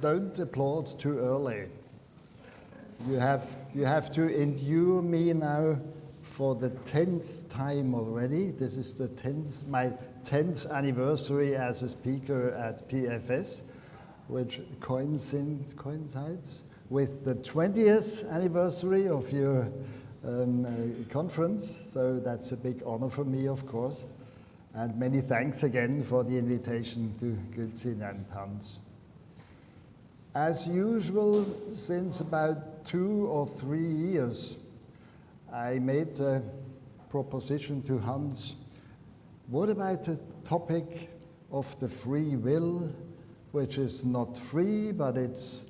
don't applaud too early. You have to endure me now for the 10th time already. This is my 10th anniversary as a speaker at PFS, which coincides with the 20th anniversary of your conference. So that's a big honor for me, of course. And many thanks again for the invitation to Gülzin and Hans. As usual, since about 2 or 3 years, I made a proposition to Hans. What about the topic of the free will, which is not free, but it's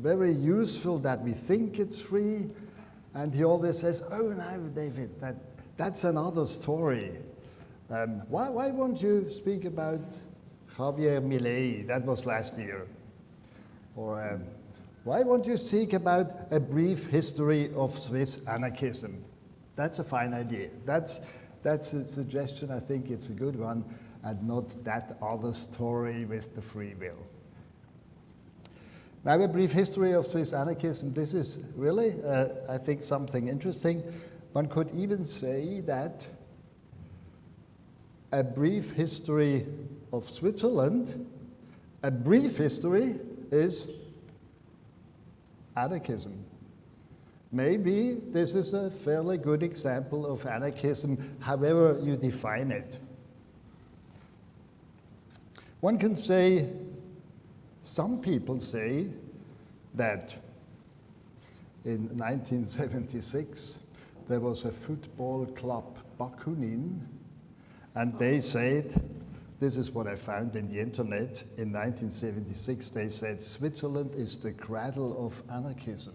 very useful that we think it's free? And he always says, oh no, David, that's another story. Why won't you speak about Javier Milei? That was last year. Or why won't you speak about a brief history of Swiss anarchism? That's a fine idea. That's a suggestion. I think it's a good one, and not that other story with the free will. Now, a brief history of Swiss anarchism. This is really, I think, something interesting. One could even say that a brief history of Switzerland, a brief history is anarchism. Maybe this is a fairly good example of anarchism, however you define it. One can say, some people say that in 1976 there was a football club, Bakunin, and they said, this is what I found in the internet, in 1976 they said, Switzerland is the cradle of anarchism.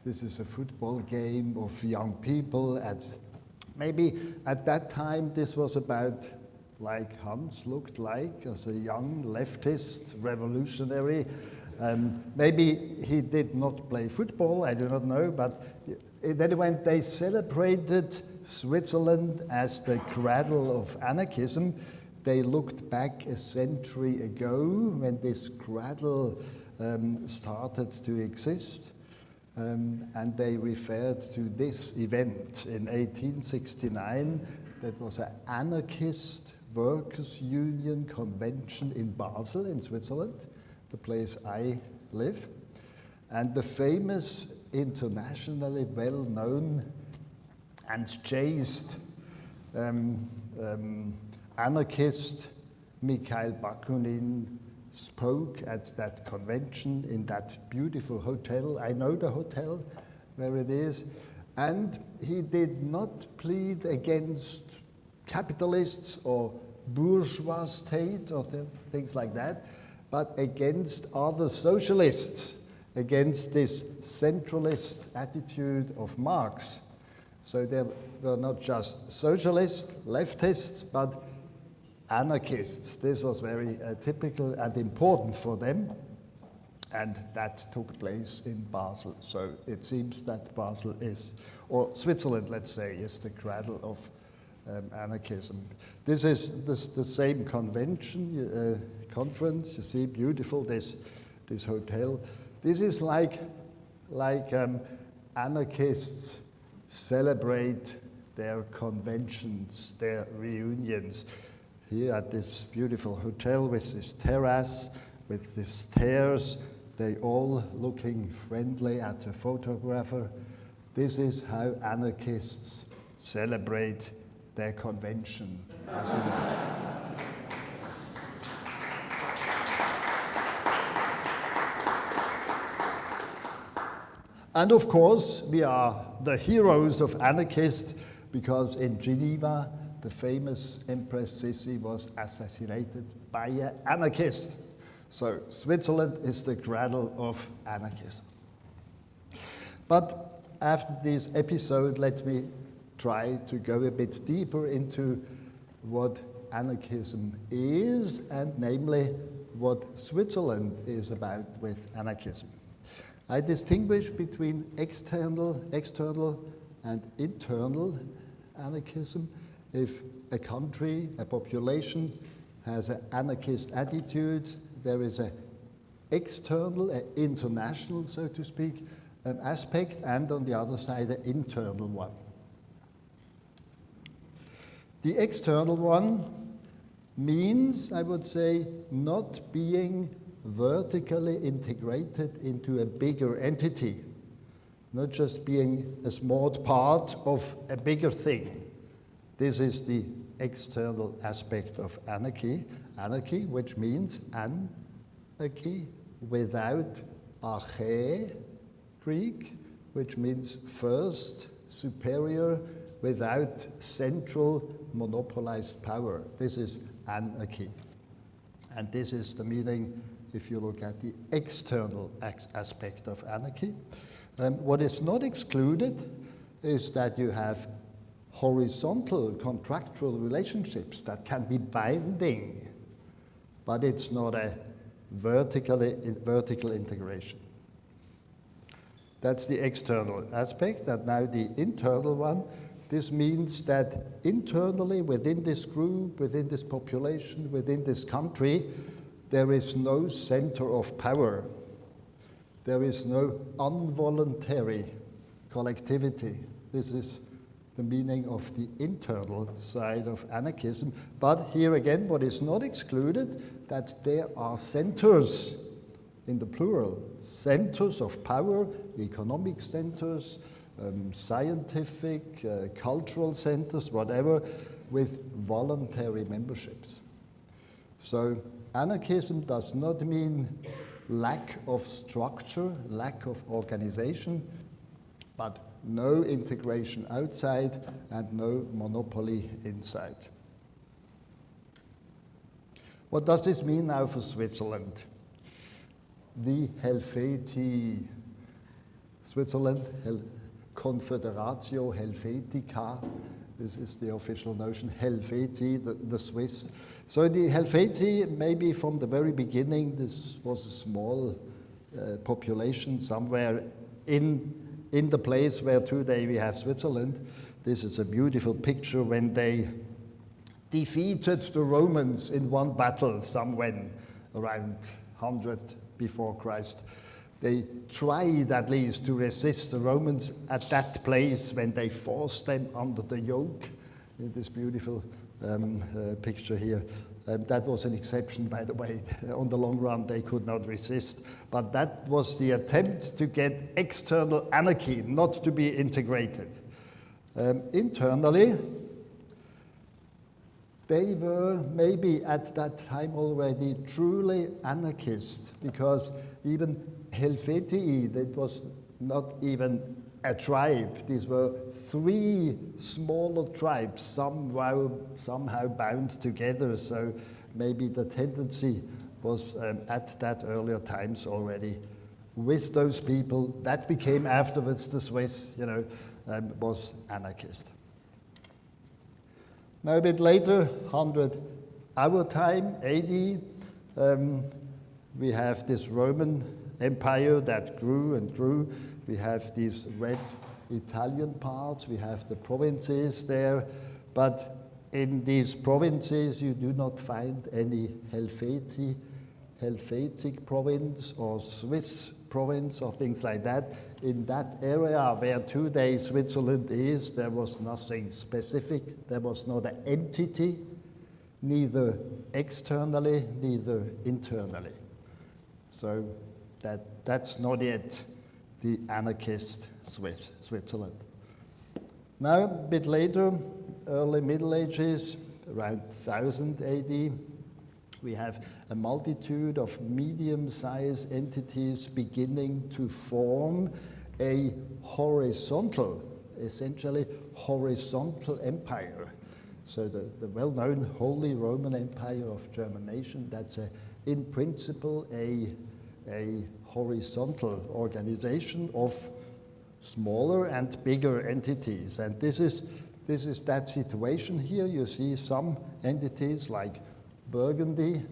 This is a football game of young people. Maybe at that time this was about like Hans looked like as a young leftist revolutionary. Maybe he did not play football, I do not know, but when they celebrated Switzerland as the cradle of anarchism, they looked back a century ago when this cradle started to exist, and they referred to this event in 1869. That was an anarchist workers' union convention in Basel in Switzerland, the place I live, and the famous, internationally well-known and chaste anarchist Mikhail Bakunin spoke at that convention in that beautiful hotel. I know the hotel where it is. And he did not plead against capitalists or bourgeois state or things like that, but against other socialists, against this centralist attitude of Marx. So there were not just socialists, leftists, but anarchists. This was very typical and important for them, and that took place in Basel. So it seems that Basel is, or Switzerland, let's say, is the cradle of anarchism. This is the same conference. You see, beautiful, this hotel. This is like anarchists celebrate their conventions, their reunions. Here at this beautiful hotel with this terrace, with these stairs, they all looking friendly at a photographer. This is how anarchists celebrate their convention. And of course, we are the heroes of anarchists because in Geneva, the famous Empress Sissi was assassinated by an anarchist. So Switzerland is the cradle of anarchism. But after this episode, let me try to go a bit deeper into what anarchism is, and namely what Switzerland is about with anarchism. I distinguish between external and internal anarchism. If a country, a population, has an anarchist attitude, there is a external, international, so to speak, aspect, and on the other side, the internal one. The external one means, I would say, not being vertically integrated into a bigger entity, not just being a small part of a bigger thing. This is the external aspect of anarchy. Anarchy, which means anarchy without arche, Greek, which means first, superior, without central monopolized power. This is anarchy. And this is the meaning if you look at the external aspect of anarchy. What is not excluded is that you have horizontal contractual relationships that can be binding, but it's not a vertical integration. That's the external aspect. And now the internal one. This means that internally, within this group, within this population, within this country, there is no center of power. There is no involuntary collectivity. This is the meaning of the internal side of anarchism. But here again, what is not excluded, that there are centers, in the plural, centers of power, economic centers, scientific, cultural centers, whatever, with voluntary memberships. So anarchism does not mean lack of structure, lack of organization, but no integration outside and no monopoly inside. What does this mean now for Switzerland? The Helvetii, Switzerland, Confederatio Helvetica, this is the official notion, Helvetii, the Swiss. So the Helvetii, maybe from the very beginning, this was a small population somewhere in the place where today we have Switzerland. This is a beautiful picture when they defeated the Romans in one battle somewhere around 100 before Christ. They tried at least to resist the Romans at that place when they forced them under the yoke. In this beautiful picture here. That was an exception, by the way. On the long run, they could not resist. But that was the attempt to get external anarchy, not to be integrated. Internally, they were maybe at that time already truly anarchist, because even Helvetii, that was not even a tribe. These were three smaller tribes, somehow bound together. So maybe the tendency was at that earlier times already with those people. That became afterwards the Swiss, was anarchist. Now a bit later, 100 our time, AD, we have this Roman Empire that grew and grew. We have these red Italian parts, we have the provinces there, but in these provinces you do not find any Helvetic province or Swiss province or things like that. In that area where today Switzerland is, there was nothing specific, there was not an entity, neither externally, neither internally. So that's not yet the anarchist Switzerland. Now, a bit later, early Middle Ages, around 1000 AD, we have a multitude of medium-sized entities beginning to form a horizontal, essentially horizontal empire. So the well-known Holy Roman Empire of German nation, that's in principle a horizontal organization of smaller and bigger entities. And this is that situation here. You see some entities like Burgundy,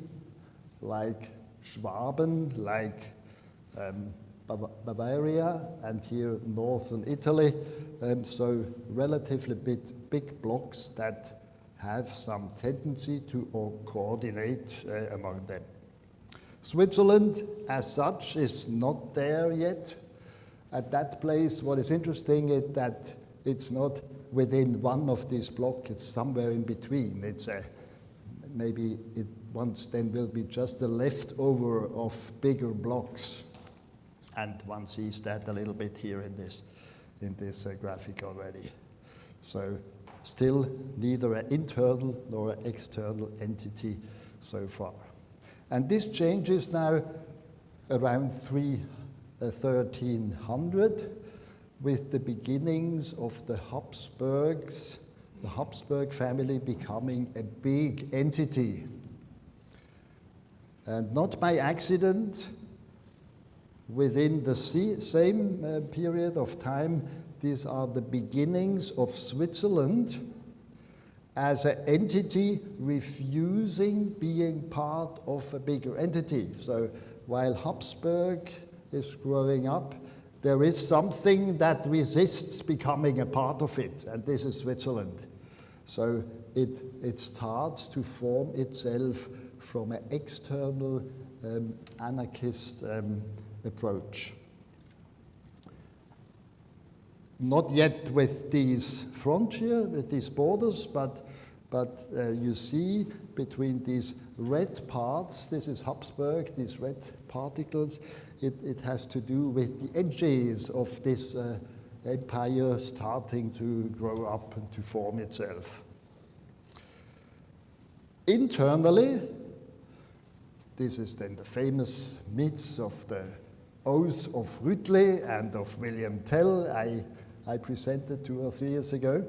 like Schwaben, like Bavaria, and here northern Italy. So relatively big blocks that have some tendency to coordinate among them. Switzerland, as such, is not there yet. At that place, what is interesting is that it's not within one of these blocks, it's somewhere in between. It's maybe it once then will be just a leftover of bigger blocks. And one sees that a little bit here in this graphic already. So still neither an internal nor an external entity so far. And this changes now around 1300 with the beginnings of the Habsburgs, the Habsburg family becoming a big entity. And not by accident, within the same period of time, these are the beginnings of Switzerland as an entity refusing being part of a bigger entity. So while Habsburg is growing up, there is something that resists becoming a part of it, and this is Switzerland. So it starts to form itself from an external anarchist approach. Not yet with these frontiers, with these borders, but you see between these red parts, this is Habsburg, these red particles, it has to do with the edges of this empire starting to grow up and to form itself. Internally, this is then the famous myths of the Oath of Rütli and of William Tell I presented 2 or 3 years ago.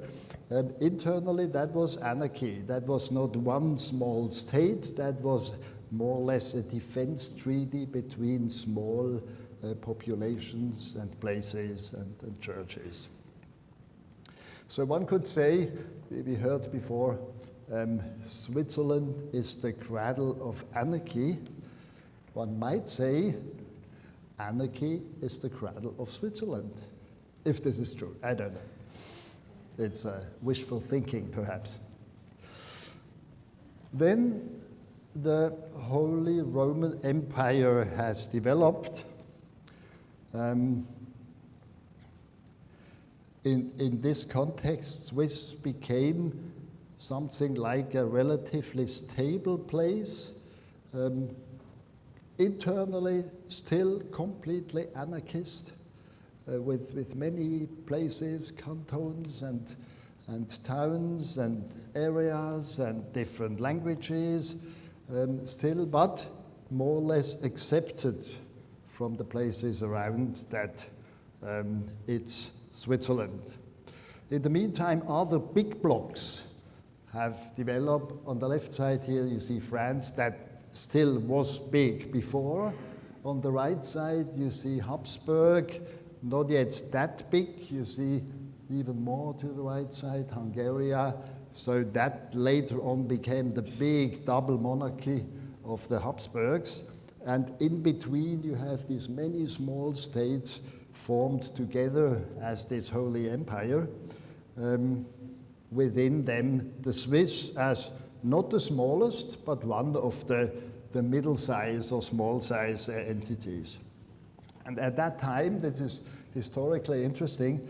Internally, that was anarchy. That was not one small state. That was more or less a defense treaty between small populations and places and churches. So one could say, we heard before, Switzerland is the cradle of anarchy. One might say anarchy is the cradle of Switzerland, if this is true. I don't know. It's wishful thinking, perhaps. Then the Holy Roman Empire has developed. In this context, Swiss became something like a relatively stable place, internally still completely anarchist, with many places, cantons and towns and areas and different languages, still, but more or less accepted from the places around that it's Switzerland. In the meantime, other big blocks have developed. On the left side here, you see France, that still was big before. On the right side, you see Habsburg, not yet that big. You see even more to the right side, Hungary. So that later on became the big double monarchy of the Habsburgs. And in between, you have these many small states formed together as this Holy Empire. Within them, the Swiss as not the smallest, but one of the middle-size or small-size entities. And at that time, this is historically interesting,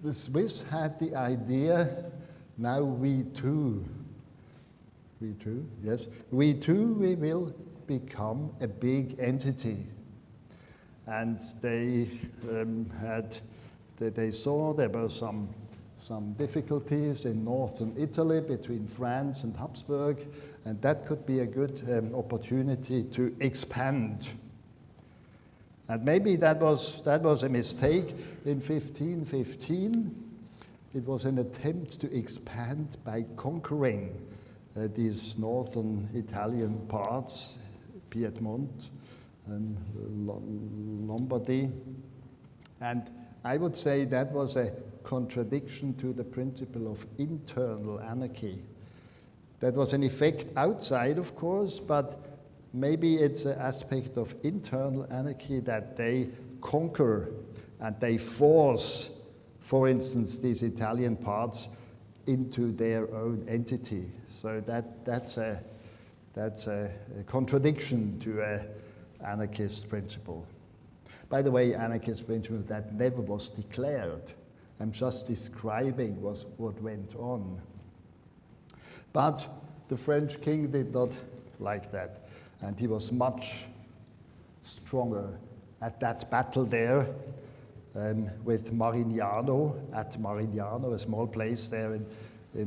the Swiss had the idea, now we too, we will become a big entity. And they they saw there were some difficulties in northern Italy between France and Habsburg, and that could be a good opportunity to expand. And maybe that was a mistake. In 1515, it was an attempt to expand by conquering these northern Italian parts, Piedmont and Lombardy. And I would say that was a contradiction to the principle of internal anarchy. That was an effect outside, of course, but maybe it's an aspect of internal anarchy that they conquer and they force, for instance, these Italian parts into their own entity. So that's That's a contradiction to an anarchist principle. By the way, anarchist principle that never was declared. I'm just describing what went on. But the French king did not like that, and he was much stronger at that battle there with Marignano. At Marignano, a small place there in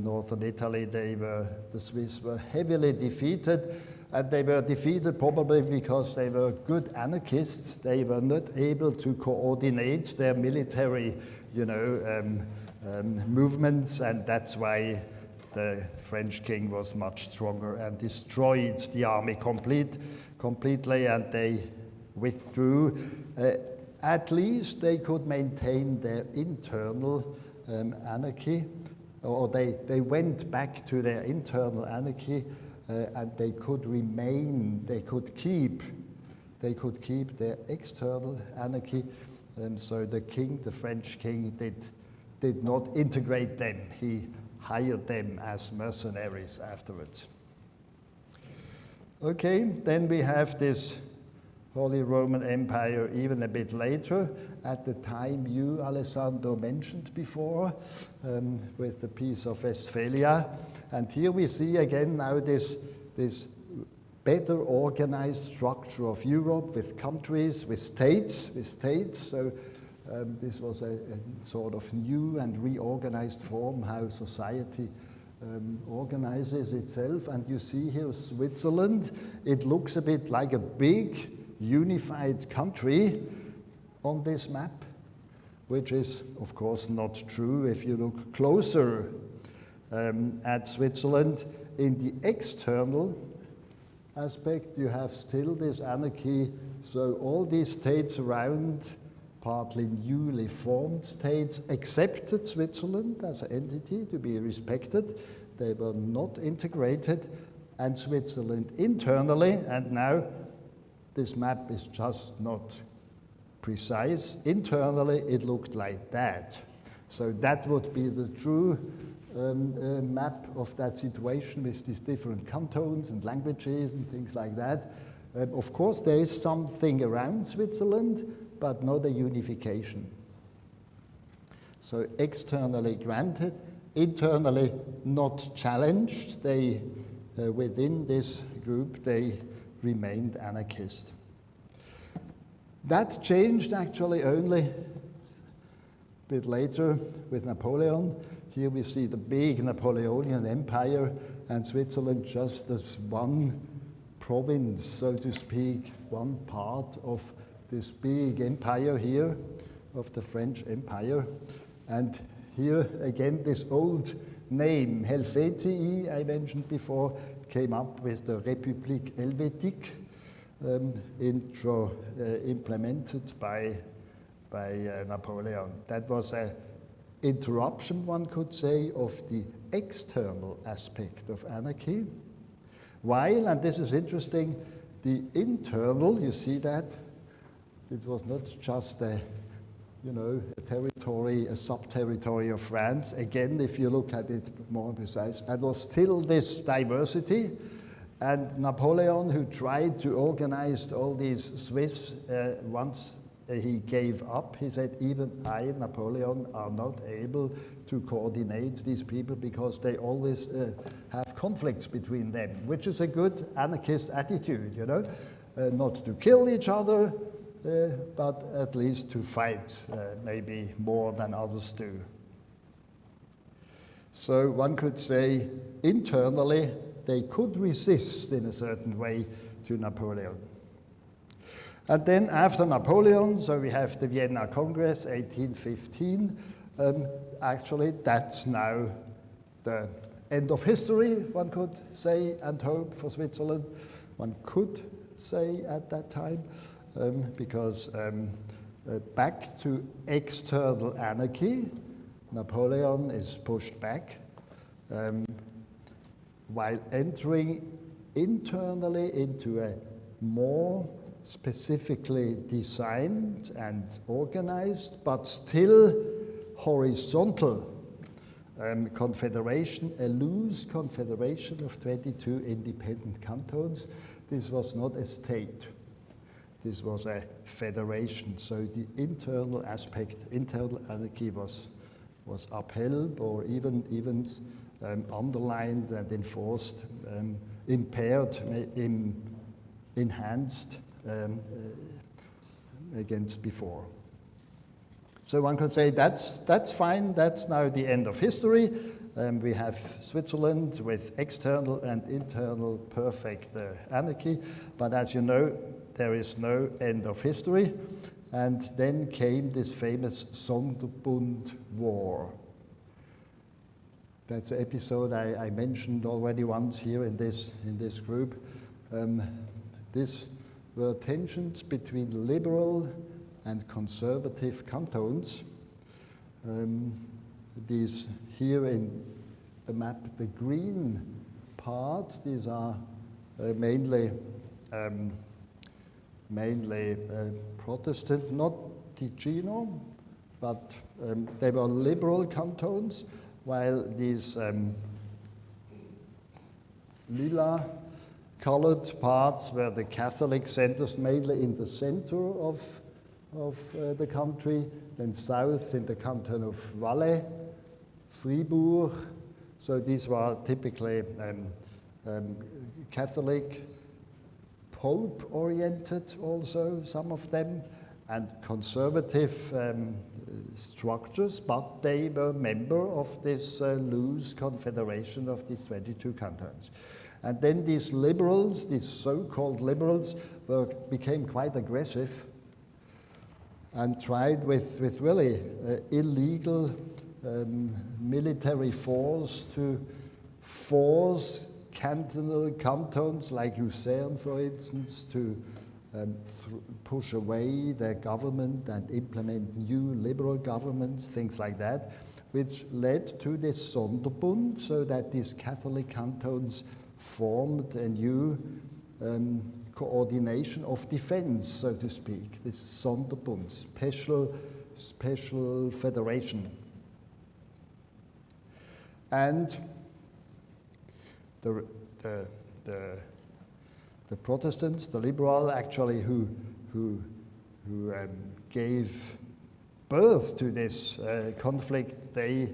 northern Italy, the Swiss were heavily defeated, and they were defeated probably because they were good anarchists. They were not able to coordinate their military, movements, and that's why the French king was much stronger and destroyed the army completely, and they withdrew. At least they could maintain their internal anarchy, or they went back to their internal anarchy, and they could remain, they could keep their external anarchy. So the king, the French king, did not integrate them. He hired them as mercenaries afterwards. Okay, then we have this Holy Roman Empire even a bit later, at the time you, Alessandro, mentioned before, with the Peace of Westphalia. And here we see again now this better organized structure of Europe with countries, with states. So this was a sort of new and reorganized form how society organizes itself. And you see here Switzerland. It looks a bit like a big unified country on this map, which is of course not true if you look closer at Switzerland. In the external aspect, you have still this anarchy. So all these states around, partly newly formed states, accepted Switzerland as an entity to be respected. They were not integrated, and Switzerland internally, and now this map is just not precise. Internally, it looked like that. So that would be the true map of that situation with these different cantons and languages and things like that. Of course, there is something around Switzerland, but not a unification. So externally granted, internally not challenged. They, within this group, they remained anarchist. That changed actually only a bit later with Napoleon. Here we see the big Napoleonian empire, and Switzerland just as one province, so to speak, one part of this big empire here, of the French Empire. And here again, this old name, Helvetii, I mentioned before, came up with the République Helvétique, implemented by Napoleon. That was an interruption, one could say, of the external aspect of anarchy. While, and this is interesting, the internal, you see that, it was not just a territory, a sub-territory of France. Again, if you look at it more precise, there was still this diversity. And Napoleon, who tried to organize all these Swiss, once he gave up, he said, even I, Napoleon, are not able to coordinate these people because they always have conflicts between them, which is a good anarchist attitude, not to kill each other, but at least to fight, maybe more than others do. So one could say, internally, they could resist in a certain way to Napoleon. And then after Napoleon, so we have the Vienna Congress, 1815. Actually, that's now the end of history, one could say, and hope for Switzerland. One could say at that time, because back to external anarchy, Napoleon is pushed back, while entering internally into a more specifically designed and organized, but still horizontal confederation, a loose confederation of 22 independent cantons. This was not a state. This was a federation. So the internal aspect, internal anarchy was upheld or even underlined and enforced, impaired, enhanced against before. So one could say that's fine, that's now the end of history. We have Switzerland with external and internal perfect anarchy, but as you know, there is no end of history. And then came this famous Sonderbund War. That's an episode I mentioned already once here in this group. These were tensions between liberal and conservative cantons. These here in the map, the green parts, these are mainly Protestant, not Ticino, but they were liberal cantons, while these lila colored parts were the Catholic centers, mainly in the center of the country, then south in the canton of Valais, Fribourg. So these were typically Catholic, Pope-oriented also, some of them, and conservative structures, but they were member of this loose confederation of these 22 cantons. And then these liberals, these so-called liberals, became quite aggressive and tried with really illegal military force to force cantonal cantons like Lucerne, for instance, to push away their government and implement new liberal governments, things like that, which led to this Sonderbund, so that these Catholic cantons formed a new coordination of defense, so to speak, this Sonderbund, special federation. And the Protestants, the liberal, actually, who gave birth to this conflict, they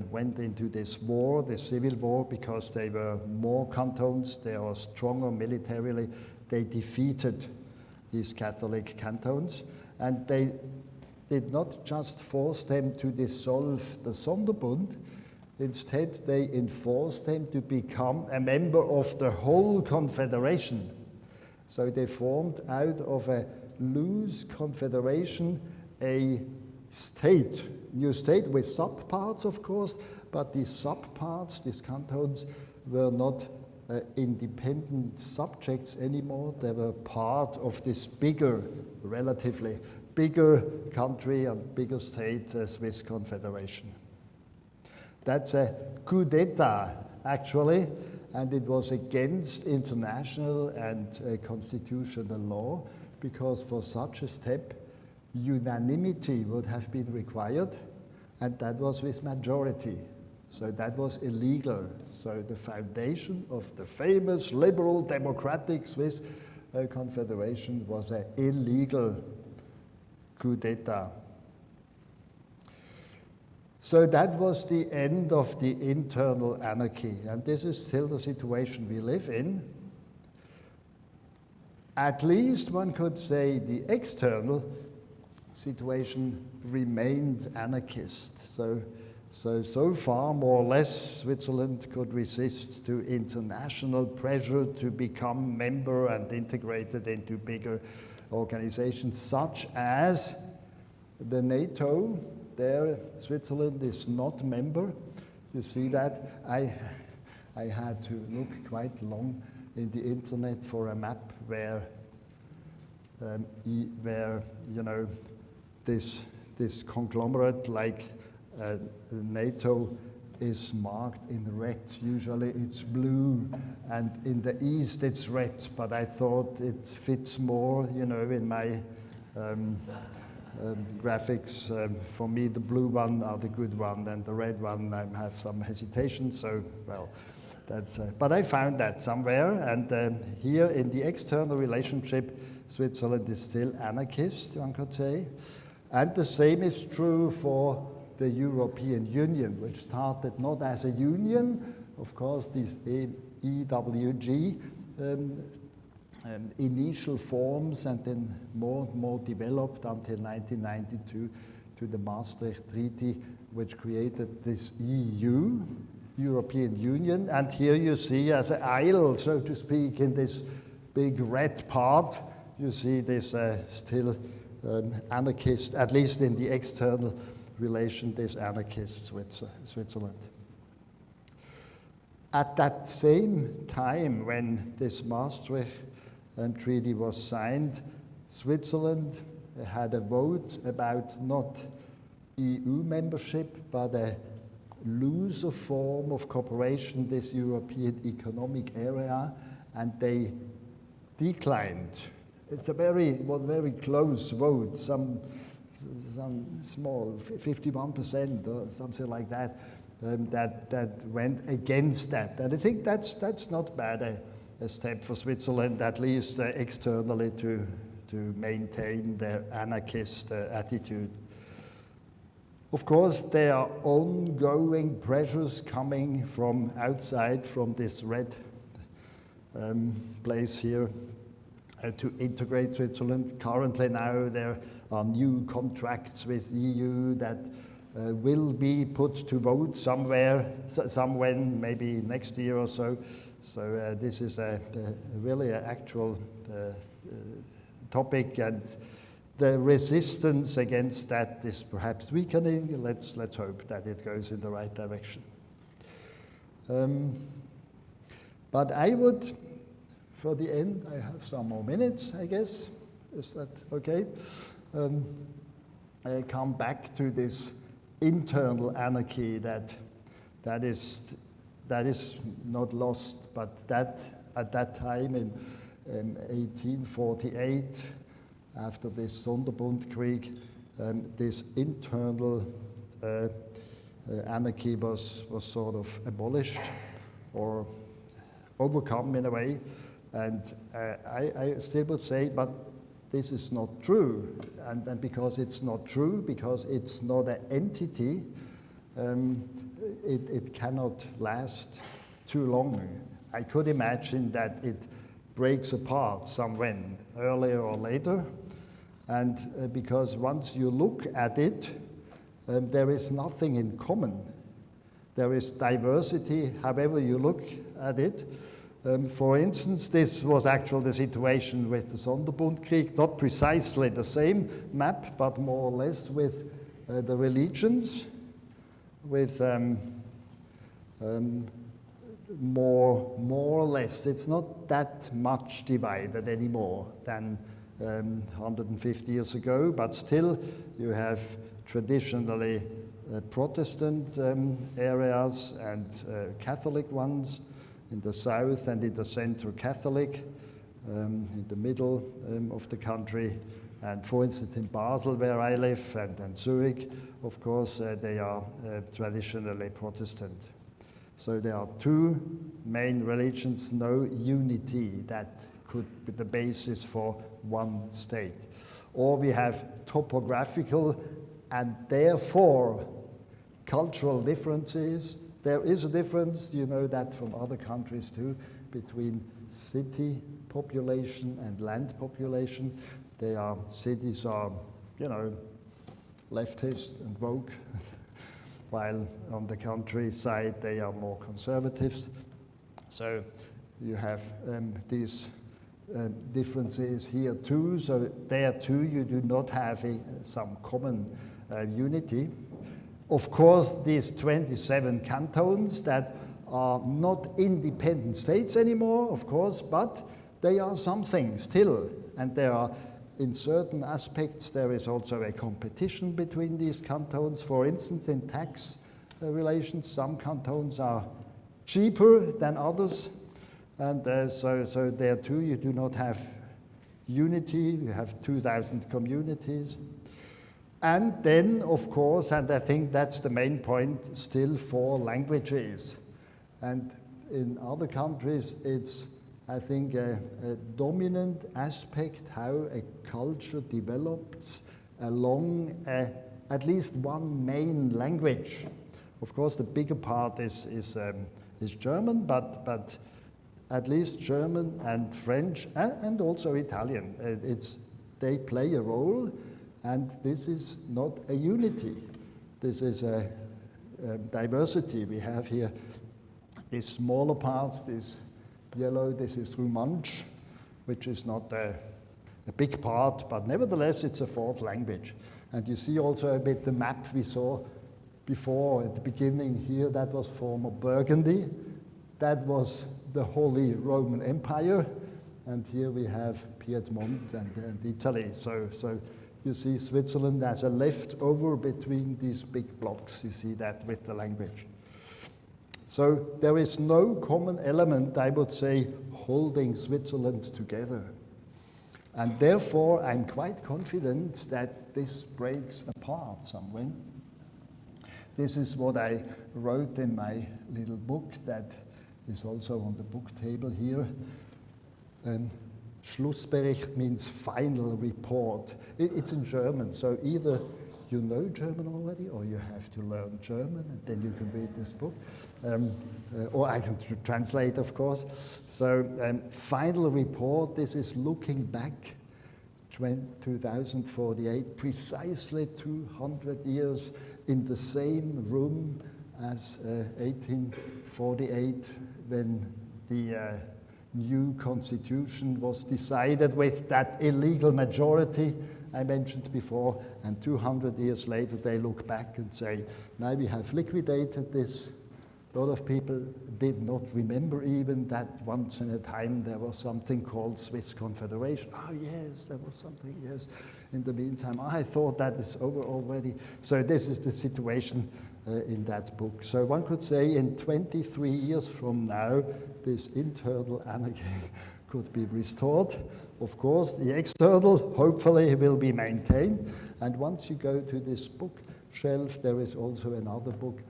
went into this war, this civil war, because they were more cantons, they were stronger militarily. They defeated these Catholic cantons, and they did not just force them to dissolve the Sonderbund. Instead, they enforced them to become a member of the whole confederation. So they formed out of a loose confederation a state, new state with subparts, of course, but these subparts, these cantons, were not independent subjects anymore. They were part of this bigger, relatively bigger country and bigger state, Swiss Confederation. That's a coup d'etat, actually, and it was against international and constitutional law, because for such a step, unanimity would have been required, and that was with majority. So that was illegal. So the foundation of the famous liberal democratic Swiss Confederation was an illegal coup d'etat. So that was the end of the internal anarchy, and this is still the situation we live in. At least one could say the external situation remained anarchist. So far, more or less, Switzerland could resist to international pressure to become member and integrated into bigger organizations, such as the NATO. There, Switzerland is not member. You see that? I had to look quite long in the internet for a map where you know, this conglomerate like NATO is marked in red. Usually it's blue, and in the east it's red. But I thought it fits more, you know, in my graphics. For me, the blue one are the good one, and the red one I have some hesitation. So, well, that's. But I found that somewhere, and here in the external relationship, Switzerland is still anarchist, one could say, and the same is true for the European Union, which started not as a union, of course, this EWG. Initial forms and then more developed until 1992 to the Maastricht Treaty, which created this EU, European Union. And here you see as an isle, so to speak, in this big red part, you see this still anarchist, at least in the external relation, this anarchist Switzerland. At that same time when this Maastricht treaty was signed, Switzerland had a vote about not EU membership, but a looser form of cooperation, this European Economic Area, and they declined. It's a very close vote, some small, 51% or something like that, that went against that. And I think that's not bad. A step for Switzerland, at least externally, to maintain their anarchist attitude. Of course, there are ongoing pressures coming from outside, from this red place here, to integrate Switzerland. Currently now there are new contracts with EU that will be put to vote somewhere, somewhen, maybe next year or so. So this is really an actual topic, and the resistance against that is perhaps weakening. Let's hope that it goes in the right direction. But I would, for the end, I have some more minutes, I guess. Is that okay? I come back to this internal anarchy that is not lost, but that at that time in 1848, after this Sonderbundkrieg, this internal anarchy was sort of abolished or overcome in a way. And I still would say, but this is not true. And because it's not true, because it's not an entity, it cannot last too long. I could imagine that it breaks apart somewhen, earlier or later. And because once you look at it, there is nothing in common. There is diversity, however you look at it. For instance, this was actually the situation with the Sonderbundkrieg, not precisely the same map, but more or less with the religions, with more or less. It's not that much divided anymore than 150 years ago, but still you have traditionally Protestant areas and Catholic ones in the south, and in the center Catholic, in the middle of the country. And for instance, in Basel, where I live, and Zurich, of course, they are traditionally Protestant. So there are two main religions, no unity that could be the basis for one state. Or we have topographical and therefore cultural differences. There is a difference, you know that from other countries too, between city population and land population. Cities are, you know, leftist and woke, while on the countryside they are more conservatives. So you have these differences here too. So there too you do not have some common unity. Of course, these 27 cantons that are not independent states anymore, of course, but they are something still. And there are, in certain aspects, there is also a competition between these cantons. For instance, in tax relations, some cantons are cheaper than others. And so there too, you do not have unity. You have 2,000 communities. And then, of course, and I think that's the main point, still 4 languages. And in other countries, it's, I think, a dominant aspect how a culture develops along at least one main language. Of course, the bigger part is German, but at least German and French and also Italian. They play a role, and this is not a unity. This is a diversity. We have here these smaller parts, this yellow, this is Romansh, which is not a big part, but nevertheless it's a 4th language. And you see also a bit the map we saw before at the beginning here, that was former Burgundy. That was the Holy Roman Empire. And here we have Piedmont and Italy. So you see Switzerland as a leftover between these big blocks. You see that with the language. So there is no common element, I would say, holding Switzerland together. And therefore, I'm quite confident that this breaks apart somewhere. This is what I wrote in my little book that is also on the book table here. Schlussbericht means final report. It's in German, so either you know German already or you have to learn German and then you can read this book. Or I can translate, of course. So final report, this is looking back 2048, precisely 200 years in the same room as 1848 when the new constitution was decided with that illegal majority I mentioned before, and 200 years later they look back and say, now we have liquidated this. A lot of people did not remember even that once in a time there was something called Swiss Confederation. Oh yes, there was something, yes. In the meantime, I thought that is over already. So this is the situation in that book. So one could say in 23 years from now, this internal anarchy could be restored. Of course, the external, hopefully, will be maintained. And once you go to this bookshelf, there is also another book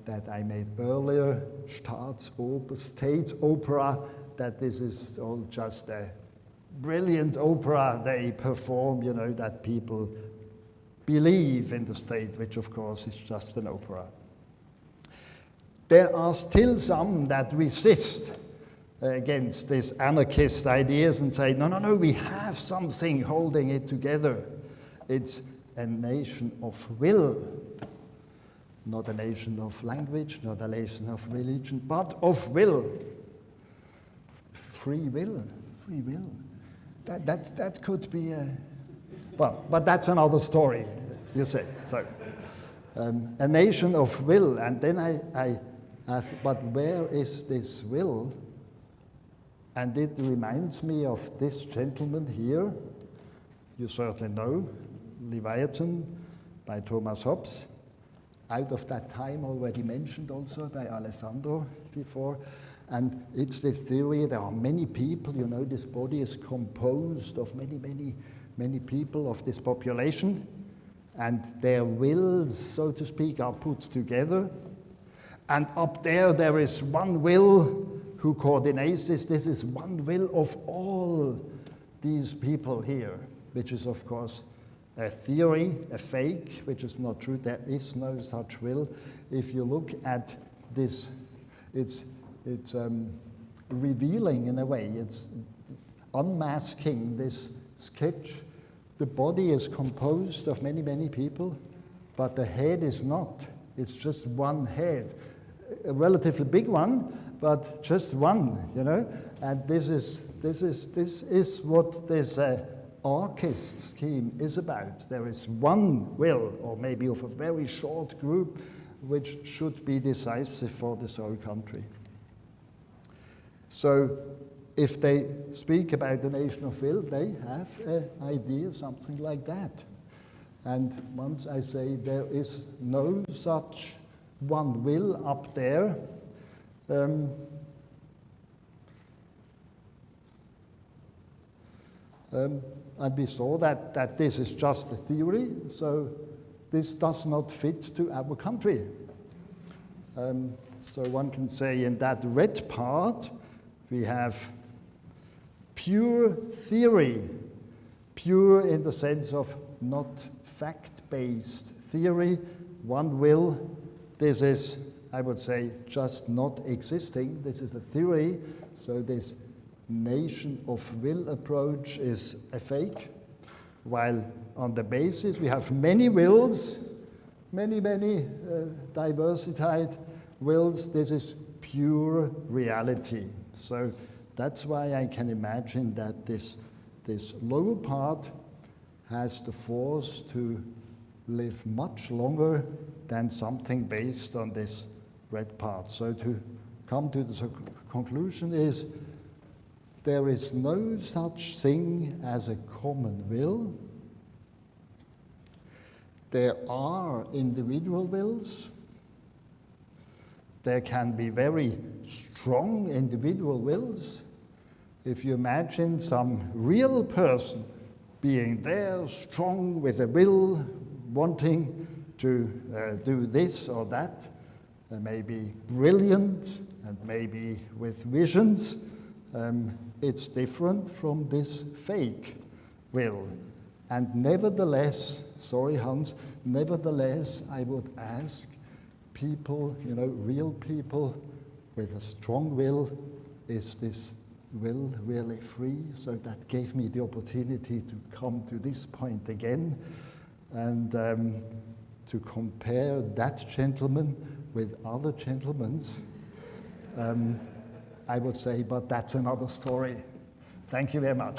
that I made earlier, Staatsoper, State Opera, that this is all just a brilliant opera they perform, you know, that people believe in the state, which of course is just an opera. There are still some that resist against these anarchist ideas and say, no, we have something holding it together. It's a nation of will, not a nation of language, not a nation of religion, but of will. Free will, free will. That could be a, well, but that's another story, you say. So, a nation of will, and then I ask, but where is this will? And it reminds me of this gentleman here. You certainly know, Leviathan by Thomas Hobbes. Out of that time already mentioned also by Alessandro before. And it's this theory, there are many people, you know, this body is composed of many people of this population, and their wills, so to speak, are put together. And up there is one will who coordinates this. This is one will of all these people here, which is, of course, a theory, a fake, which is not true. There is no such will. If you look at this, it's revealing in a way. It's unmasking this sketch. The body is composed of many people, but the head is not. It's just one head, a relatively big one, but just one, you know. And this is what this anarchist scheme is about. There is one will, or maybe of a very short group, which should be decisive for this whole country. So if they speak about the nation of will, they have an idea, something like that. And once I say there is no such one will up there, And we saw that this is just a theory, so this does not fit to our country. So one can say in that red part, we have pure theory, pure in the sense of not fact-based theory. One will, this is, I would say, just not existing. This is the theory, so this nation of will approach is a fake, while on the basis we have many wills, many diversified wills. This is pure reality. So that's why I can imagine that this lower part has the force to live much longer than something based on this red part. So to come to the conclusion is, there is no such thing as a common will. There are individual wills. There can be very strong individual wills. If you imagine some real person being there, strong with a will, wanting to do this or that, maybe brilliant and maybe with visions, it's different from this fake will. And nevertheless, sorry Hans, nevertheless I would ask people, real people with a strong will, is this will really free? So that gave me the opportunity to come to this point again and to compare that gentleman with other gentlemen. I would say, but that's another story. Thank you very much.